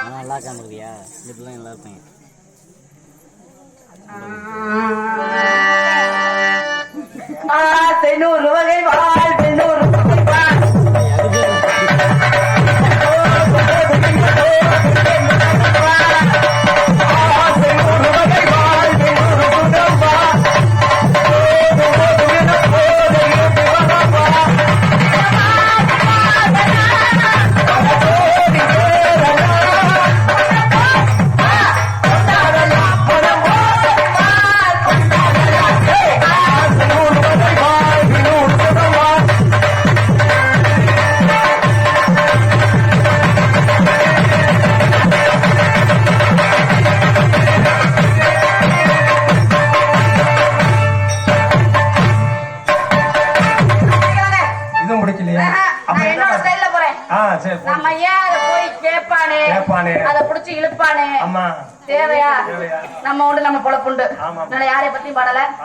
நல்லா காமிக்கிறியா இப்படிலாம் நல்லா இருப்பேன். தென்னூறு வகை வாழ் தென்னூறு தேவையா நம்ம உண்டு நம்ம பொழப்புண்டு யாரை பத்தியும் பாடல.